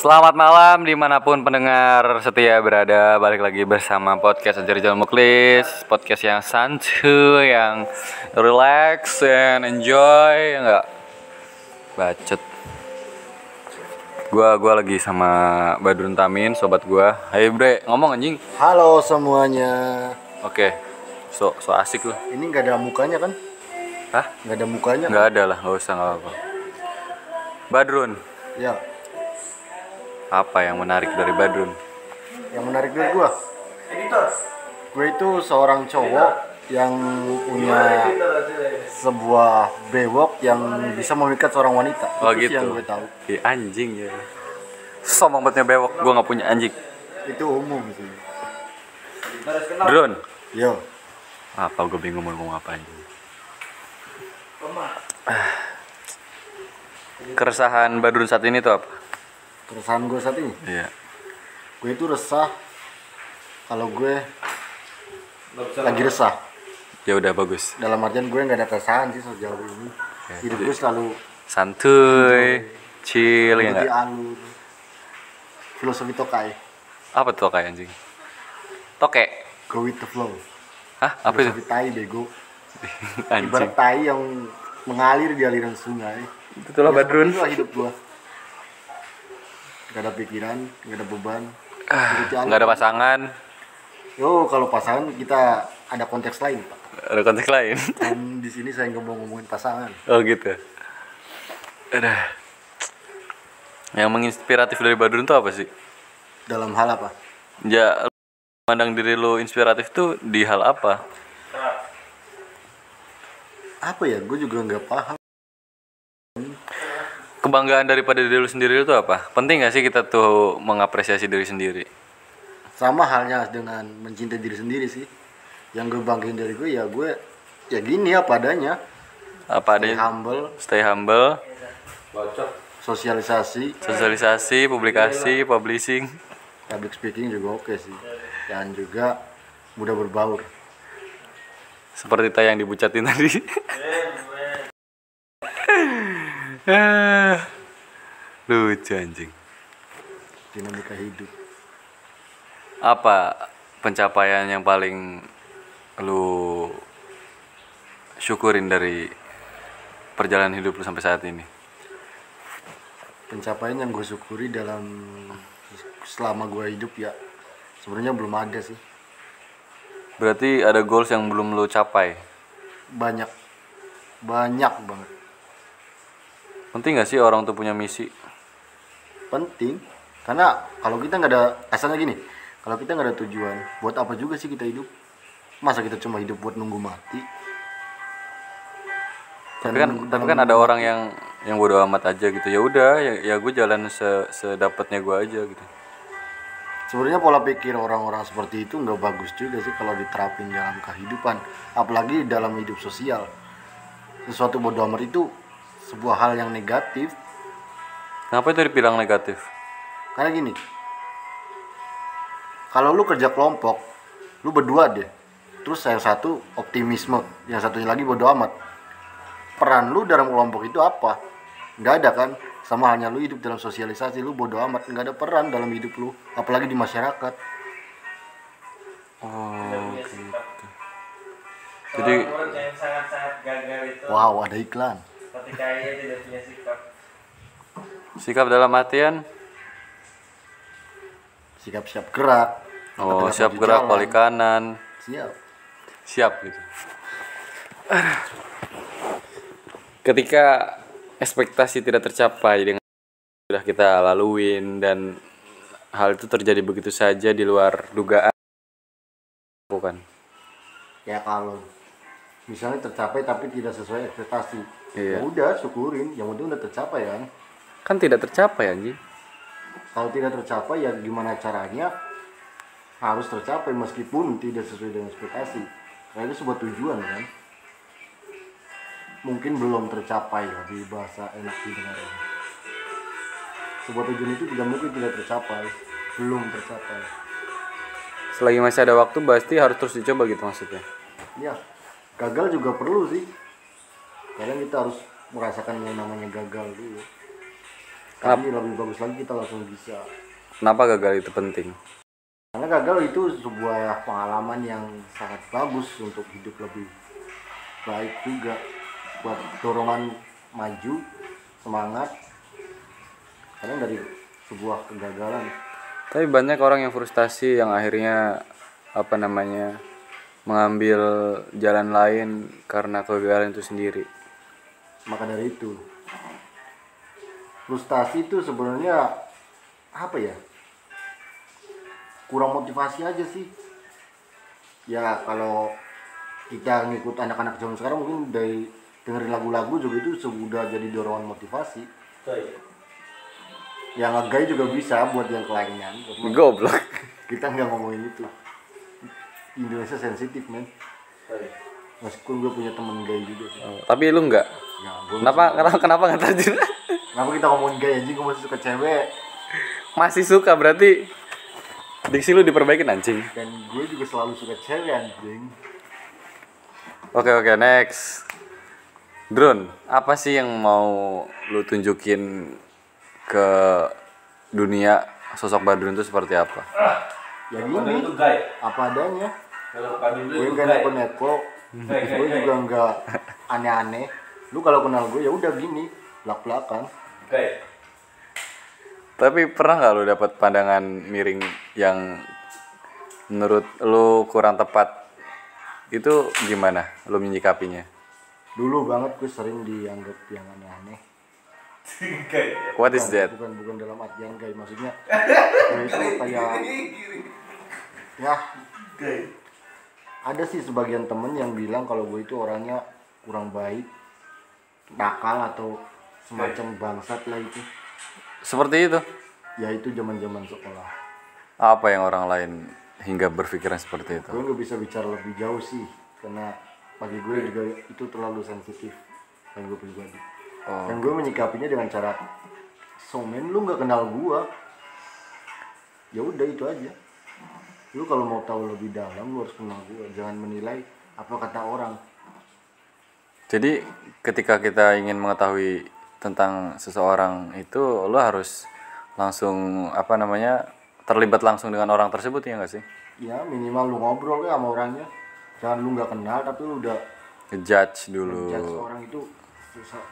Selamat malam dimanapun pendengar setia berada. Balik lagi bersama podcast Anjir Jalan Muklis. Podcast yang santuy, yang relax and enjoy. Enggak bacot. Gua lagi sama Badrun Tamin, sobat gua. Hai bre, ngomong anjing. Halo semuanya. Oke. So asik lu. Ini nggak ada mukanya kan? Hah? Nggak ada mukanya? Nggak ada lah, nggak usah, nggak apa. Badrun, Ya. apa yang menarik dari Badrun? Yang menarik dari gue itu seorang cowok yang punya sebuah bewok yang bisa memikat seorang wanita. Oh Itu sih gitu. yang gue tahu. Anjing ya. Sombong bangetnya bewok, gua nggak punya anjing. Itu umum sih. Drone. Yo. Apa gue bingung mau ngomong apa anjing. Keresahan Badrun saat ini tuh apa? Keresahan gue saat ini. Iya. Gue itu resah. Kalau gue lagi resah. Ya udah bagus. Dalam artian gue nggak ada keresahan sih sejauh ini. Hidup gue selalu Santuy, chill ya mengikuti enggak? alur. Filosofi Tokai. Apa tuh kayak anjing? Toke. Go with the flow. Hah? Apa itu? Filosofi Tai bego. Anjing. Ibarat tai yang mengalir di aliran sungai. Itulah Badrun. Itulah hidup gua. Gak ada pikiran, gak ada beban. Ikuti alur. Enggak ada pasangan, Yo, kalau pasangan kita ada konteks lain, Pak. ada konteks lain. Dan di sini saya nggak mau ngomongin pasangan. Oh gitu. Ada. Yang menginspiratif dari Badrun tuh apa sih? Dalam hal apa? Ya, lu memandang diri lu inspiratif tuh di hal apa? Apa ya? Gue juga nggak paham. Kebanggaan daripada diri lu sendiri itu apa? Penting gak sih kita tuh mengapresiasi diri sendiri? Sama halnya dengan mencintai diri sendiri sih. Yang gue banggain dari gue ya gini apa adanya. Apa Stay adanya? humble, Stay humble, sosialisasi, sosialisasi, publikasi, publishing. public speaking juga oke sih. Dan juga mudah berbaur. Seperti tayang dibucatin tadi. Lucu anjing. Dinamika hidup. Apa pencapaian yang paling lu syukurin dari perjalanan hidup lu sampai saat ini? Pencapaian yang gue syukuri selama gue hidup ya sebenarnya belum ada sih. Berarti ada goals yang belum lu capai. Banyak banget. Penting gak sih orang tuh punya misi? Penting karena kalau kita nggak ada, asalnya gini, kalau kita nggak ada tujuan, buat apa juga sih kita hidup? Masa kita cuma hidup buat nunggu mati? Tapi kan ada orang yang bodo amat aja gitu. Ya udah, ya gue jalan sedapatnya gue aja gitu. Sebenarnya pola pikir orang-orang seperti itu nggak bagus juga sih kalau diterapin dalam kehidupan, apalagi dalam hidup sosial. Sesuatu bodo amat itu sebuah hal yang negatif. Kenapa itu dibilang negatif? Karena gini, kalau lu kerja kelompok, lu berdua deh, terus yang satu optimisme, yang satunya lagi bodo amat. Peran lu dalam kelompok itu apa? Nggak ada kan? Sama halnya lu hidup dalam sosialisasi, lu bodo amat, nggak ada peran dalam hidup lu, apalagi di masyarakat. Oh gitu. Jadi yang sangat-sangat gagal itu Wow, ada iklan. ketika ia tidak punya sikap. sikap dalam artian, Siap-siap gerak. oh ketika siap maju gerak, jalan. balik kanan, Siap. siap gitu. Ketika ekspektasi tidak tercapai dengan sudah kita laluin dan hal itu terjadi begitu saja di luar dugaan, bukan? Ya kalau misalnya tercapai tapi tidak sesuai ekspektasi, Iya. ya udah syukurin, yang penting udah tercapai kan. Kan tidak tercapai anjing. Kalau tidak tercapai ya gimana caranya harus tercapai meskipun tidak sesuai dengan ekspektasi. Karena itu sebuah tujuan kan. Mungkin belum tercapai ya di bahasa enak didengar. Sebuah tujuan itu tidak mungkin tidak tercapai, belum tercapai. Selagi masih ada waktu pasti harus terus dicoba gitu maksudnya. Ya, gagal juga perlu sih. Kadang kita harus merasakan yang namanya gagal dulu. Tapi lebih bagus lagi kita langsung bisa. Kenapa gagal itu penting? Karena gagal itu sebuah pengalaman yang sangat bagus untuk hidup lebih baik juga, buat dorongan maju, semangat. Karena dari sebuah kegagalan. Tapi banyak orang yang frustasi yang akhirnya mengambil jalan lain karena kegagalan itu sendiri. Maka dari itu, frustasi itu sebenarnya apa ya? Kurang motivasi aja sih. Ya kalau kita ngikut anak-anak zaman sekarang mungkin dari dengerin lagu-lagu juga itu sudah jadi dorongan motivasi. Yang nge-gay juga bisa buat yang kelaingan. Goblok. Kita nggak ngomongin itu. Indonesia sensitif men. Meskipun gue punya temen gay juga sih. Oh, tapi lu enggak? Ya, Kenapa enggak terjun? kenapa kita ngomongin gay anjing? Gue masih suka cewek. Masih suka berarti diksi lu diperbaikin anjing. Dan gue juga selalu suka cewek anjing. Oke, next. Drone, apa sih yang mau lu tunjukin ke dunia sosok Badrun itu seperti apa? Ya gini, apa adanya. Gue gak neko-neko, gue juga nggak aneh-aneh. Lu kalau kenal gue ya udah gini, belak-belakan. Tapi pernah nggak lu dapat pandangan miring yang menurut lu kurang tepat? Itu gimana lu menyikapinya? Dulu banget gue sering dianggap yang aneh-aneh. What is that? Bukan dalam artian gay, maksudnya gue itu kayak ya ada sih sebagian temen yang bilang kalau gue itu orangnya kurang baik, nakal atau semacam bangsat lah itu. Seperti itu? Ya itu zaman sekolah. Apa yang orang lain hingga berpikiran seperti itu? Gue nggak bisa bicara lebih jauh sih, karena bagi gue juga itu terlalu sensitif dan gue pribadi. Dan gue menyikapinya dengan cara, so men lu nggak kenal gue, ya udah itu aja. Lu kalau mau tahu lebih dalam lu harus kenal gue, jangan menilai apa kata orang. Jadi ketika kita ingin mengetahui tentang seseorang itu lu harus langsung terlibat langsung dengan orang tersebut, ya nggak sih? Ya minimal lu ngobrol ya sama orangnya, jangan lu nggak kenal tapi lu udah Ngejudge dulu. ngejudge orang itu,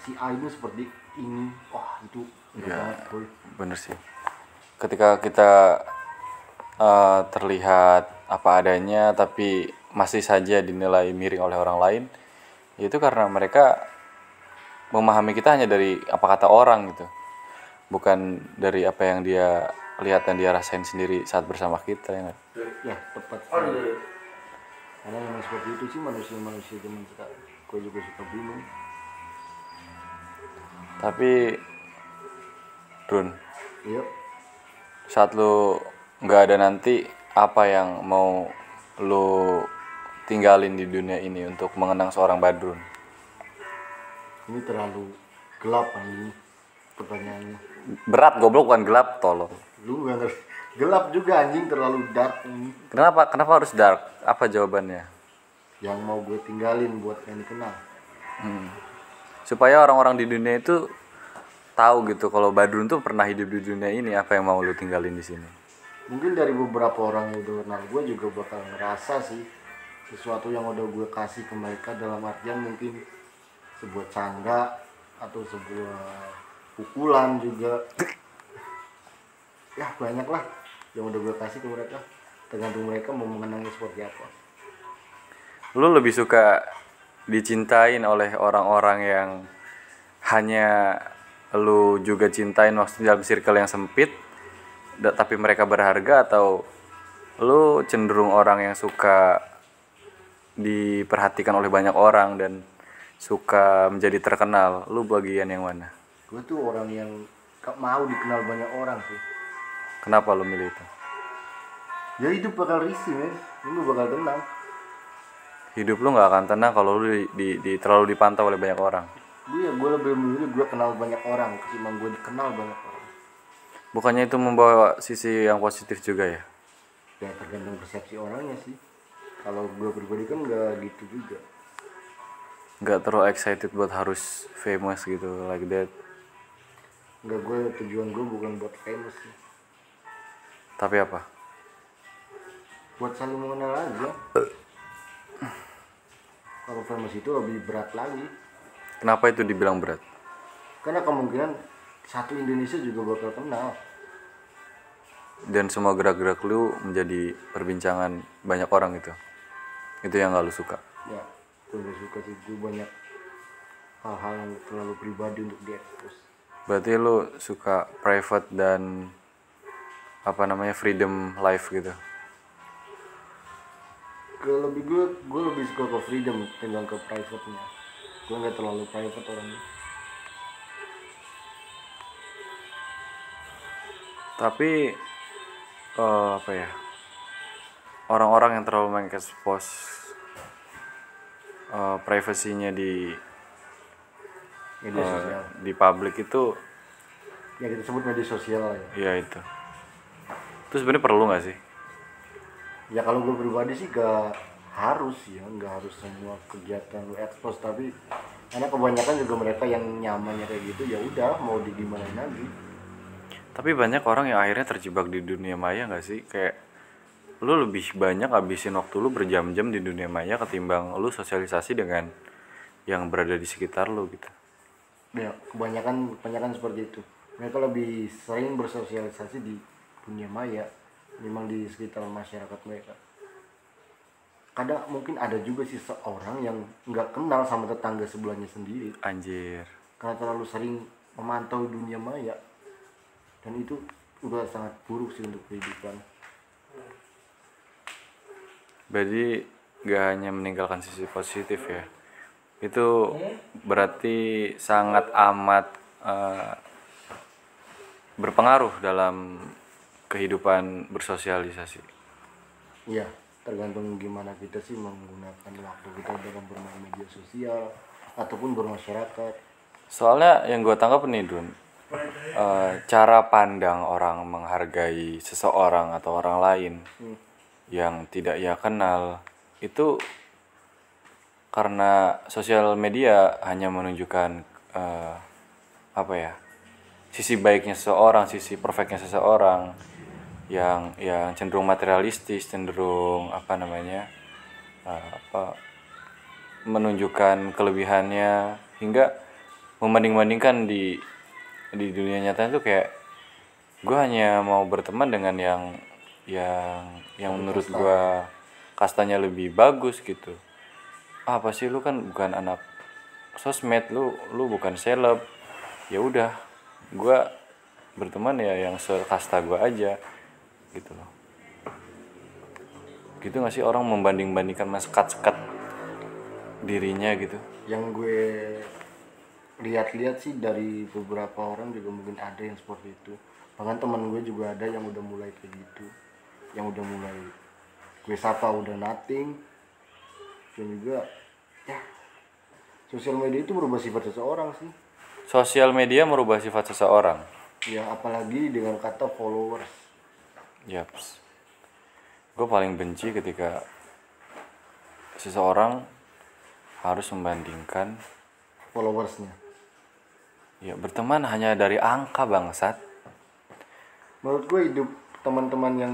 si A ini seperti ini, wah itu enggak Ya, banget boy. bener sih. Ketika kita terlihat apa adanya tapi masih saja dinilai miring oleh orang lain, itu karena mereka memahami kita hanya dari apa kata orang gitu, bukan dari apa yang dia lihat dan dia rasain sendiri saat bersama kita, ya nggak? Ya tepat. Karena memang seperti itu sih manusia zaman sekarang. Gue juga suka bingung. Tapi Drun, Iya. saat lu nggak ada nanti, apa yang mau lu tinggalin di dunia ini untuk mengenang seorang Badrun? Ini terlalu gelap ini pertanyaannya. Berat goblok, bukan gelap tolong. Lu nggak ngerti. Gelap juga anjing, terlalu dark ini. Kenapa harus dark? Apa jawabannya? Yang mau gue tinggalin buat yang dikenal. Supaya orang-orang di dunia itu tahu gitu kalau Badrun tuh pernah hidup di dunia ini. Apa yang mau lu tinggalin di sini? Mungkin dari beberapa orang yang udah kenal gue juga bakal ngerasa sih sesuatu yang udah gue kasih ke mereka, dalam artian mungkin sebuah canda atau sebuah pukulan juga. Ya banyak lah yang udah gue kasih ke mereka, tergantung mereka mau mengenangnya seperti apa. Lu lebih suka dicintain oleh orang-orang yang hanya lu juga cintain, maksudnya dalam circle yang sempit tapi mereka berharga, atau lu cenderung orang yang suka diperhatikan oleh banyak orang dan suka menjadi terkenal? Lu bagian yang mana? Gue tuh orang yang gak mau dikenal banyak orang sih. Kenapa lu milih itu? Ya hidup bakal risih men, lu bakal tenang. Hidup lu nggak akan tenang kalau lu terlalu dipantau oleh banyak orang. Gue lebih memilih gue kenal banyak orang ketimbang gue dikenal banyak orang. Bukannya itu membawa sisi yang positif juga ya? Ya tergantung persepsi orangnya sih. Kalau gue pribadi kan nggak gitu juga. Nggak terlalu excited buat harus famous gitu like that. Enggak, gue tujuan gue bukan buat famous sih. Tapi apa? Buat saling mengenal aja. Kalau famous itu lebih berat lagi. Kenapa itu dibilang berat? Karena kemungkinan satu Indonesia juga bakal kenal. Dan semua gerak-gerak lu menjadi perbincangan banyak orang itu. Itu yang gak lu suka. Ya, gue gak suka sih. Gue banyak hal-hal yang terlalu pribadi untuk diekspos. Berarti lu suka private dan freedom life gitu. Gue lebih suka ke freedom tinggal ke private-nya. Gue nggak terlalu private orangnya. Tapi orang-orang yang terlalu mengekspos privasinya di Media sosial. di publik itu, Ya kita sebut media sosial lah ya. ya itu sebenarnya perlu nggak sih? Ya kalau gue pribadi sih gak harus ya, nggak harus semua kegiatan lu expose, tapi karena kebanyakan juga mereka yang nyamannya kayak gitu, ya udah mau di gimana lagi. Tapi banyak orang yang akhirnya terjebak di dunia maya nggak sih? Kayak lu lebih banyak habisin waktu lu berjam-jam di dunia maya ketimbang lu sosialisasi dengan yang berada di sekitar lu gitu. Ya kebanyakan seperti itu. Mereka lebih sering bersosialisasi di dunia maya memang di sekitar masyarakat mereka. Kadang mungkin ada juga sih seorang yang nggak kenal sama tetangga sebelahnya sendiri Anjir. karena terlalu sering memantau dunia maya, dan itu udah sangat buruk sih untuk kehidupan. Berarti gak hanya meninggalkan sisi positif ya, itu berarti sangat amat berpengaruh dalam kehidupan bersosialisasi. Iya, tergantung gimana kita sih menggunakan waktu kita dalam bermain media sosial ataupun bermasyarakat. Soalnya yang gue tangkap nih Dun, cara pandang orang menghargai seseorang atau orang lain yang tidak ia kenal itu karena sosial media hanya menunjukkan sisi baiknya seseorang, sisi perfectnya seseorang yang cenderung materialistis, cenderung menunjukkan kelebihannya, hingga membanding-bandingkan di dunia nyata itu kayak gue hanya mau berteman dengan yang menurut gue kastanya lebih bagus gitu. Apa sih, lu kan bukan anak sosmed, lu bukan seleb. Ya udah, gue berteman ya yang sekasta gue aja gitu loh. Gitu nggak sih orang membanding-bandingkan, mensekat-sekat dirinya gitu? Yang gue lihat-lihat sih dari beberapa orang juga mungkin ada yang seperti itu. Bahkan teman gue juga ada yang udah mulai kayak gitu, yang udah mulai gue sapa udah nothing. Dan juga ya, sosial media itu merubah sifat seseorang sih. Sosial media merubah sifat seseorang. Ya apalagi dengan kata followers. Yaps. Gue paling benci ketika seseorang harus membandingkan Followersnya. ya berteman hanya dari angka, bangsat. Menurut gue hidup teman-teman yang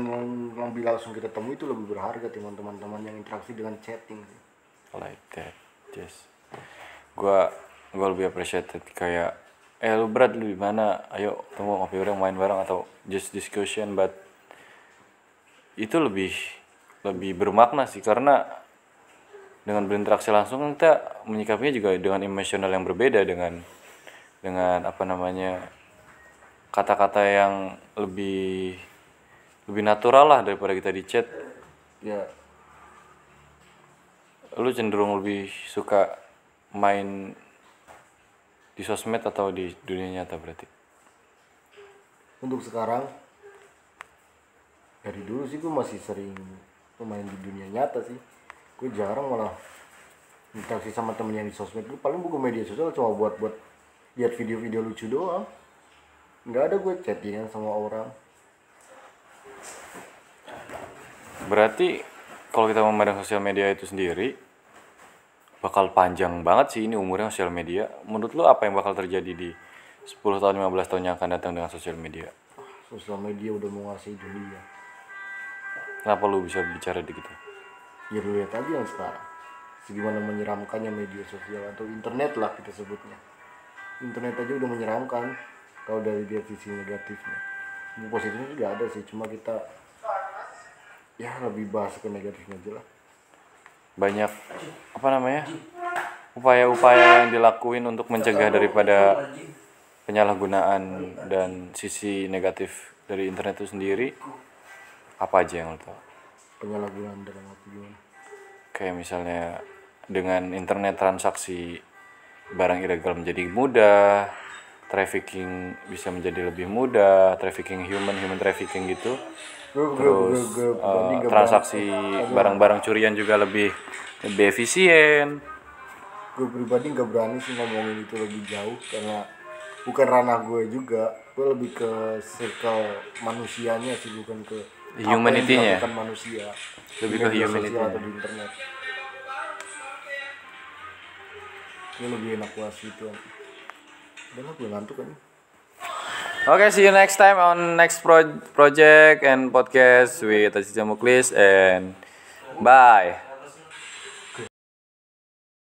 lebih langsung kita temui itu lebih berharga timbang teman-teman yang interaksi dengan chatting sih. Like that, yes. Gue lebih appreciated kayak lu berat, lu di mana, ayo ketemu ngopi bareng, main bareng, atau just discussion, but itu lebih bermakna sih, karena dengan berinteraksi langsung kita menyikapinya juga dengan emosional yang berbeda, dengan kata-kata yang lebih natural lah daripada kita di chat. Ya Lu cenderung lebih suka main di sosmed atau di dunia nyata berarti? untuk sekarang, dari dulu sih gue masih sering main di dunia nyata sih. Gue jarang malah interaksi sama temen yang di sosmed. Gue paling buka media sosial cuma buat lihat video-video lucu doang. Nggak ada gue chattingan sama orang. Berarti kalau kita memandang sosial media itu sendiri bakal panjang banget sih ini umurnya sosial media. Menurut lu apa yang bakal terjadi di 10 tahun 15 tahun yang akan datang dengan sosial media? Sosial media udah menguasai dunia. Kenapa lu bisa bicara begitu? Ya lu lihat aja yang sekarang, segimana menyeramkannya media sosial atau internet lah kita sebutnya. Internet aja udah menyeramkan kalau dari dia sisi negatifnya. Positifnya juga ada sih, cuma kita ya lebih bahas ke negatifnya aja lah. Banyak upaya-upaya yang dilakuin untuk mencegah daripada penyalahgunaan dan sisi negatif dari internet itu sendiri. Apa aja yang lo tahu? Penyalahgunaan dalam arti gimana? Kayak misalnya dengan internet transaksi barang ilegal menjadi mudah, trafficking bisa menjadi lebih mudah, trafficking human trafficking gitu. Terus transaksi barang-barang curian juga lebih efisien. Gue pribadi nggak berani sih ngomongin itu lebih jauh karena bukan ranah gue juga. Gue lebih ke circle manusianya sih, bukan ke Humanity-nya. apa yang dilakukan manusia. Lebih Di ke media humanity-nya. sosial atau di internet. Gue lebih enak bahas itu. Udah lah, gue ngantuk kan. Okay, see you next time on next project and podcast with Aziza Muklis, and bye.